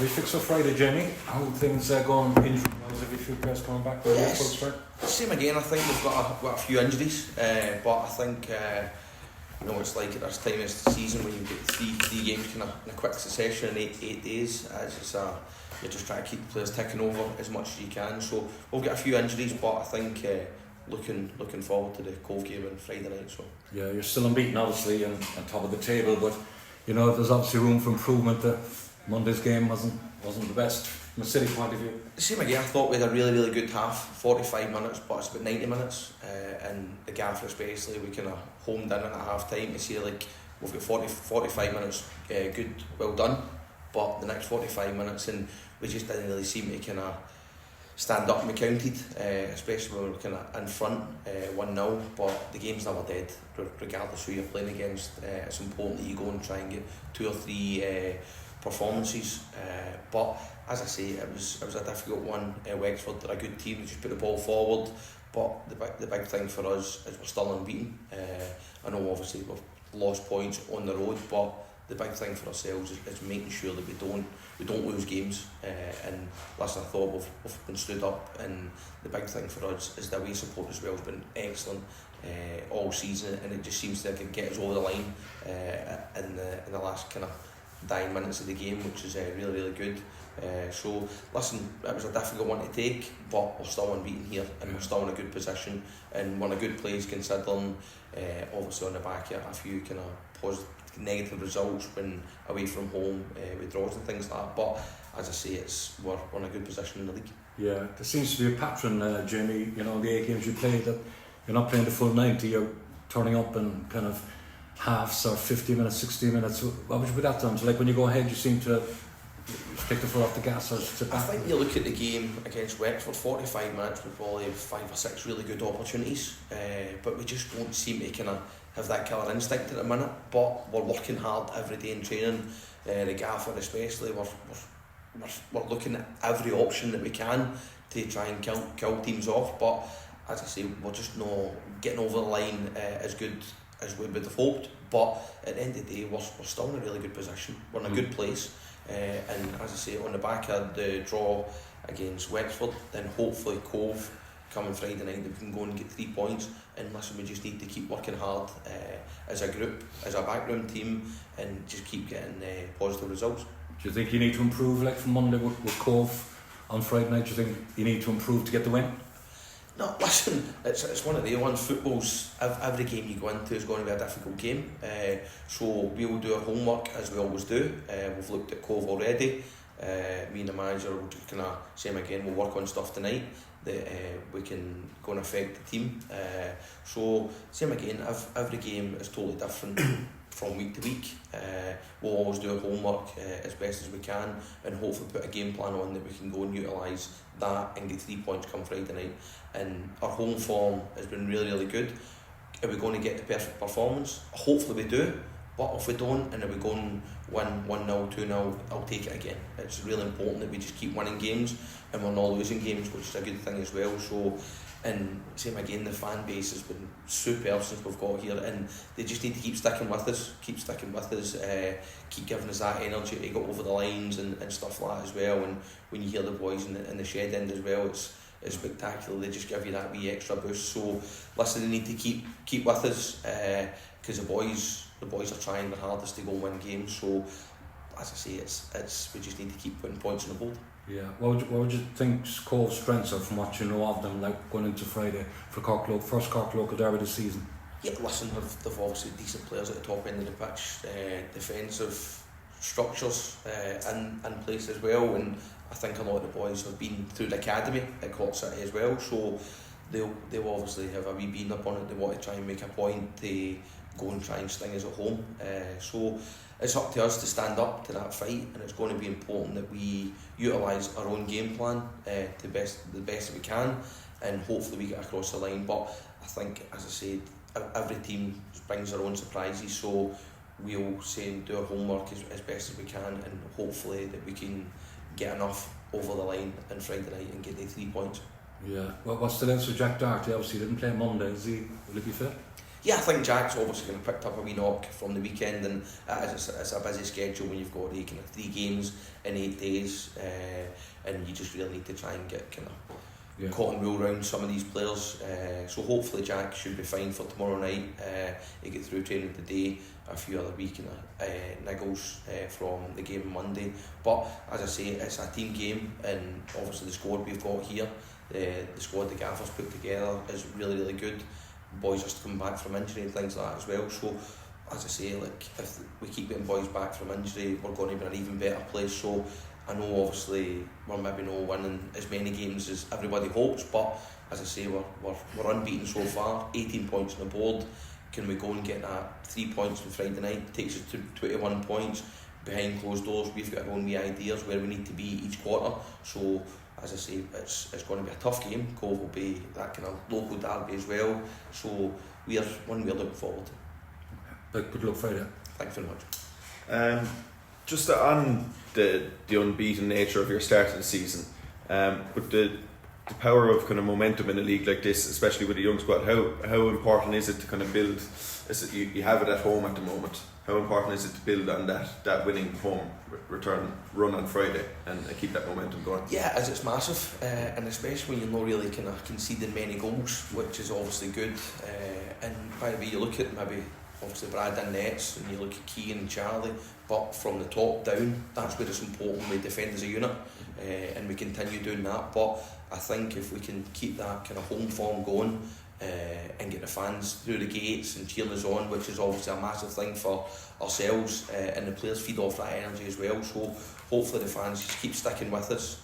Are you fixed for Friday, Jamie? How things going injury-wise? Have you few players coming back? Yes. Same again. I think we've got a few injuries, but I think it's like at this time of the season when you get three games kind of in a quick succession in eight days. You're just trying to keep the players ticking over as much as you can. So we've got a few injuries, but I think looking forward to the Cobh game on Friday night. So yeah, you're still unbeaten, obviously, and on top of the table, but there's obviously room for improvement. Monday's game wasn't the best from a City point of view. Same again, I thought we had a really, really good half, 45 minutes, but it's about 90 minutes. And the gaffer especially, we kind of homed in at half time to say like we've got 45 minutes good, well done, but the next 45 minutes and we just didn't really seem to kind of stand up and be counted, especially when we were kind of in front 1-0, but the game's never dead, regardless who you're playing against. It's important that you go and try and get 2 or 3 performances, but as I say, it was a difficult one. Wexford are a good team, they just put the ball forward, but the big thing for us is we're still unbeaten. I know obviously we've lost points on the road, but the big thing for ourselves is making sure that we don't lose games. And listen, I thought we've been stood up, and the big thing for us is that away support as well has been excellent all season, and it just seems to get us over the line in the last kind of 9 minutes of the game, which is really, really good. So listen, it was a difficult one to take, but we're still unbeaten here and we're still in a good position and we're in a good place considering obviously on the back of a few kind of positive, negative results when away from home with draws and things like that, but as I say, we're in a good position in the league. Yeah, there seems to be a pattern, Jamie, the 8 games you played, that you're not playing the full 90, you're turning up and kind of halves or 50 minutes, 60 minutes. What would you put that down to? Like when you go ahead, you seem to take the foot off the gas or sit back? I think you look at the game against Wexford, 45 minutes, we probably have 5 or 6 really good opportunities, but we just don't seem to kind of have that killer instinct at the minute, but we're working hard every day in training, the gaffer especially, we're looking at every option that we can to try and kill teams off, but as I say, we're just not getting over the line as good as we would have hoped, but at the end of the day we're still in a really good position, we're in a good place, and as I say, on the back of the draw against Wexford, then hopefully Cobh coming Friday night that we can go and get 3 points, and listen, we just need to keep working hard as a group, as a backroom team, and just keep getting positive results. Do you think you need to improve, like from Monday with Cobh on Friday night? Do you think you need to improve to get the win? No, listen, it's one of the ones. Football's, every game you go into is going to be a difficult game. So we will do our homework as we always do. We've looked at Cobh already. Me and the manager will just kind of, same again, we'll work on stuff tonight that we can go and affect the team. So same again, every game is totally different from week to week. We'll always do our homework as best as we can and hopefully put a game plan on that we can go and utilise that and get 3 points come Friday night. And our home form has been really, really good. Are we going to get the perfect performance? Hopefully we do, but if we don't and are we going 1-0, 2-0, I'll take it again. It's really important that we just keep winning games and we're not losing games, which is a good thing as well. So, and same again, the fan base has been superb since we've got here, and they just need to keep sticking with us, keep giving us that energy to go over the lines and stuff like that as well. And when you hear the boys in the shed end as well, it's spectacular. They just give you that wee extra boost. So listen, they need to keep with us because the boys are trying their hardest to go win games. So as I say, it's we just need to keep putting points on the board. Yeah. What would you think Cove's strengths are from what you know of them, like going into Friday for first Cork local derby this season? Yeah, listen, they've obviously decent players at the top end of the pitch, defensive structures in place as well, and I think a lot of the boys have been through the academy at Cork City as well, so they'll obviously have a wee bean up on it. They want to try and make a point to go and try and sting us at home. So it's up to us to stand up to that fight, and it's going to be important that we utilise our own game plan the best that we can, and hopefully we get across the line. But I think, as I said, every team brings their own surprises, so we'll say do our homework as best as we can, and hopefully that we can get enough over the line on Friday night and get the 3 points. Yeah. Well, what's the news for Jack Doherty? Obviously he didn't play Monday. Will he be fit? Yeah, I think Jack's obviously going to pick up a wee knock from the weekend, and it's a busy schedule when you've got kind of 3 games in 8 days, and you just really need to try and get kind of caught and roll around some of these players. So hopefully Jack should be fine for tomorrow night. He get through training today, a few other wee kind of niggles from the game on Monday. But as I say, it's a team game, and obviously the squad we've got here, the squad the Gaffer's put together is really, really good. Boys just come back from injury and things like that as well. So as I say, like, if we keep getting boys back from injury, we're going to be in an even better place. So I know obviously we're maybe not winning as many games as everybody hopes, but as I say, we're unbeaten so far, 18 points on the board. Can we go and get that 3 points on Friday night? Takes us to 21 points. Behind closed doors, we've got our own wee ideas where we need to be each quarter. So as I say, it's going to be a tough game. Cobh will be that kind of local derby as well. So we're looking forward to. But good luck Friday. Thanks very much. Just on the unbeaten nature of your start of the season, but the power of kind of momentum in a league like this, especially with a young squad, how important is it to kind of build? You have it at home at the moment. How important is it to build on that winning home return run on Friday and keep that momentum going? Yeah, as it's massive, and especially when you're not really kind of conceding many goals, which is obviously good. And by the way, you look at maybe obviously Brad in nets, and you look at Keane and Charlie, but from the top down, that's where it's important we defend as a unit, and we continue doing that. But I think if we can keep that kind of home form going, and get the fans through the gates and cheering us on, which is obviously a massive thing for ourselves, and the players feed off that energy as well. So hopefully the fans just keep sticking with us,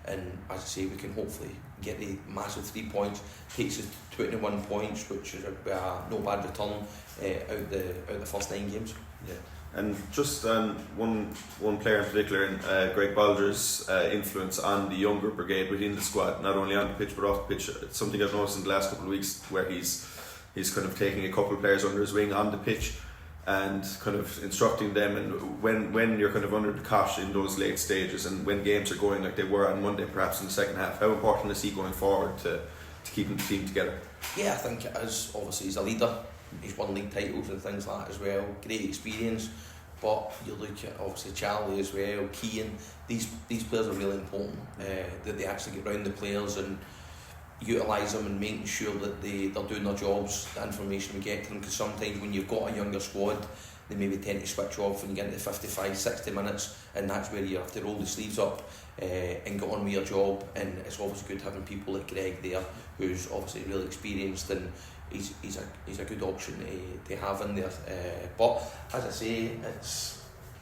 and as I say, we can hopefully get the massive 3 points. Takes us to 21 points, which is no bad return out the first 9 games. Yeah. And just one player in particular, Greg Balder's influence on the younger brigade within the squad, not only on the pitch but off the pitch. It's something I've noticed in the last couple of weeks, where he's kind of taking a couple of players under his wing on the pitch and kind of instructing them. And when you're kind of under the cosh in those late stages, and when games are going like they were on Monday, perhaps in the second half, how important is he going forward to keeping the team together? Yeah, I think it is. Obviously he's a leader. He's won league titles and things like that as well. Great experience. But you look at obviously Charlie as well, Keane. These players are really important. That they actually get round the players and utilise them, and making sure that they're doing their jobs, the information we get to them. Because sometimes when you've got a younger squad, they maybe tend to switch off when you get into 55, 60 minutes, and that's where you have to roll the sleeves up and get on with your job. And it's obviously good having people like Greg there, who's obviously really experienced, and he's a good option to have in there. But as I say,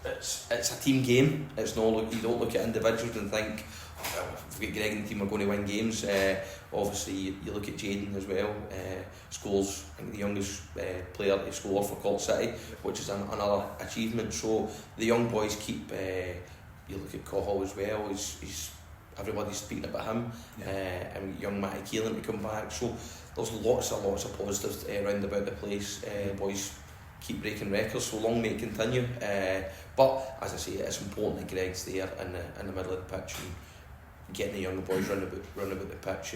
it's a team game. It's not you don't look at individuals and think, well, if we get Greg in the team, we're going to win games. Obviously, you look at Jaden as well. Scores, I think, the youngest player to score for Cork City, which is another achievement. So the young boys keep. You look at Cobh as well. He's everybody's speaking about him. And young Matty Keelan to come back. So there's lots of positives around about the place. Boys keep breaking records, so long may it continue. But as I say, it's important that Greg's there in the middle of the pitch and getting the younger boys run about the pitch,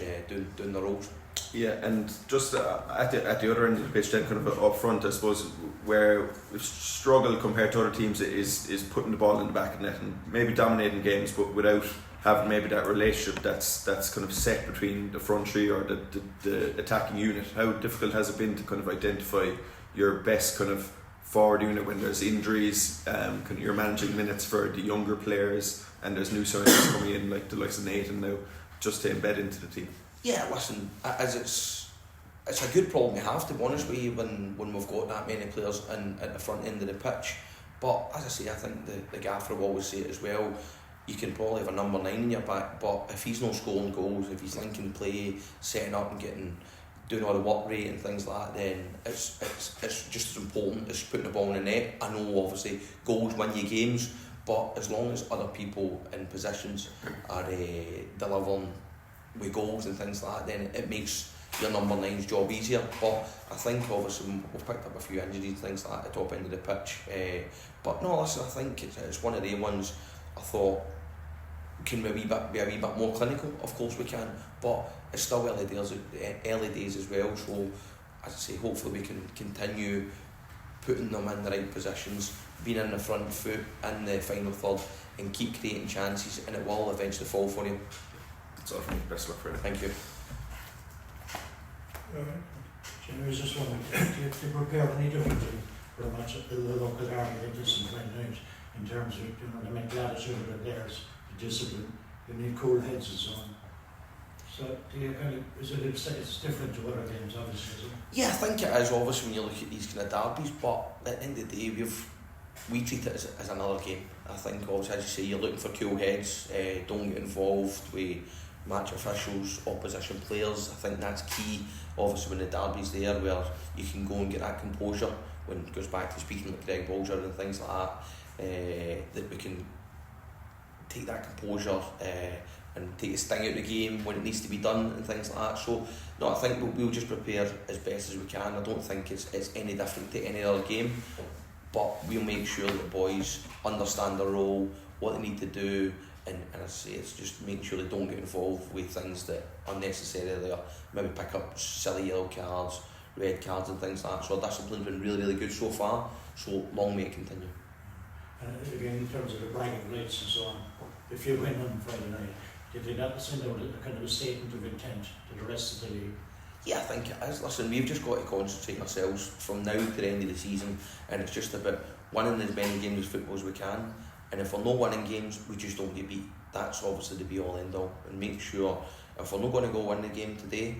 doing their roles. Yeah, and just at the other end of the pitch, then kind of up front, I suppose, where we've struggled compared to other teams is putting the ball in the back of the net and maybe dominating games, but without having maybe that relationship that's kind of set between the front three or the attacking unit. How difficult has it been to kind of identify your best kind of forward unit when there's injuries, kind of you're managing minutes for the younger players, and there's new signings coming in like the likes of Nathan now, just to embed into the team? Yeah, listen, as it's a good problem to have, to be honest with you, when we've got that many players at the front end of the pitch. But as I say, I think the gaffer will always say it as well. You can probably have a number 9 in your back, but if he's not scoring goals, if he's linking play, setting up and doing all the work rate and things like that, then it's just as important as putting the ball in the net. I know obviously goals win you games, but as long as other people in positions are delivering with goals and things like that, then it makes your number 9's job easier. But I think obviously we've picked up a few injuries and things like that at the top end of the pitch. But no, listen, I think it's one of the ones I thought, can we be a wee bit more clinical? Of course we can, but it's still early days as well. So as I say, hopefully we can continue putting them in the right positions, being in the front foot in the final third, and keep creating chances, and it will eventually fall for you. That's all from me. Best of luck for it. Thank you. Jimmy, I was just wondering, do you prepare any differently for a match at the local army like this in 29 in terms of, the mental attitude of the players, the discipline, you need cool heads and so on. So do you it's different to other games, obviously, isn't it? Yeah, I think it is, obviously, when you look at these kind of derbies, but at the end of the day, we treat it as another game. I think, obviously, as you say, you're looking for cool heads, don't get involved with match officials, opposition players. I think that's key, obviously, when the derby's there, where you can go and get that composure, when it goes back to speaking like Greg Bolger and things like that, that we can take that composure and take a sting out of the game when it needs to be done and things like that. So, no, I think we'll just prepare as best as we can. I don't think it's any different to any other game, but we'll make sure that the boys understand their role, what they need to do, and as I say, it's just make sure they don't get involved with things that are unnecessary. Maybe pick up silly yellow cards, red cards and things like that. So our discipline's been really, really good so far, so long may it continue. And again, in terms of the bragging rights and so on, if you win on Friday night, do you think that send out a kind of a statement of intent to the rest of the league? Yeah, I think it is. Listen, we've just got to concentrate ourselves from now to the end of the season, and it's just about winning as many games of football as we can. And if we're not winning games, we just don't get beat. That's obviously the be all end all. And make sure if we're not going to go win the game today,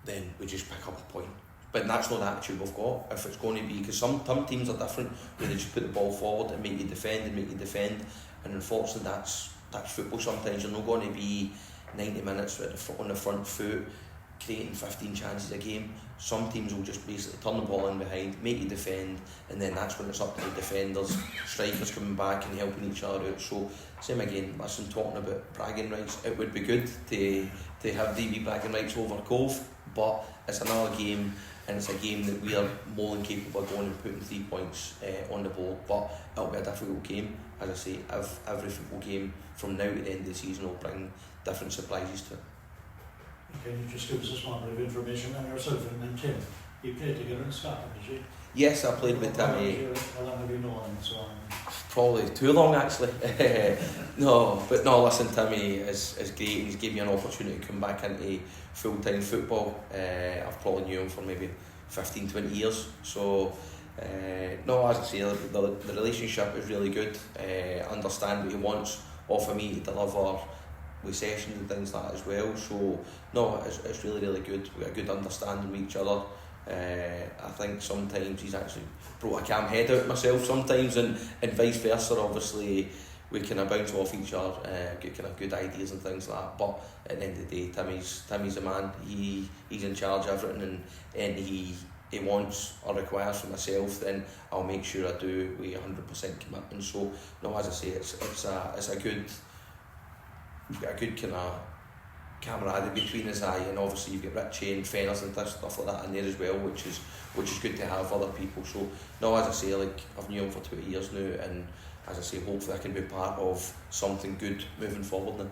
then we just pick up a point. But that's not the attitude we've got. If it's going to be, because some teams are different, where they just put the ball forward and make you defend, and unfortunately that's football. Sometimes you're not going to be 90 minutes on the front foot, creating 15 chances a game. Some teams will just basically turn the ball in behind, make you defend, and then that's when it's up to the defenders, strikers coming back and helping each other out. So same again, listen, talking about bragging rights, it would be good to have DB bragging rights over Cobh, but it's another game, and it's a game that we are more than capable of going and putting 3 points on the board. But it'll be a difficult game. As I say, every football game from now to the end of the season will bring different surprises to it. Can you just give us a small bit of information on yourself and Tim? You played together in Scotland, did you? Yes, I played with Timmy. How long have you known him and so on? Probably too long, actually. No, listen, Timmy is great. He's given me an opportunity to come back into full-time football. I've probably knew him for maybe 15-20 years. So, as I say, the relationship is really good. Understand what he wants off of me to deliver with sessions and things like that as well. So, it's really, really good. We've got a good understanding with each other. I think sometimes he's actually brought a calm head out myself sometimes, and vice versa. Obviously, we kind of bounce off each other, get kind of good ideas and things like that. But at the end of the day, Timmy's a man. He's in charge of everything, and he wants or requires from myself. Then I'll make sure I do with 100% commitment. So, as I say, it's a good. We've got a good kind of camaraderie between us, and obviously you've got Richie and Fenners and stuff like that in there as well, which is good to have other people. So as I say, I've known him for 20 years now, and as I say, hopefully I can be part of something good moving forward now.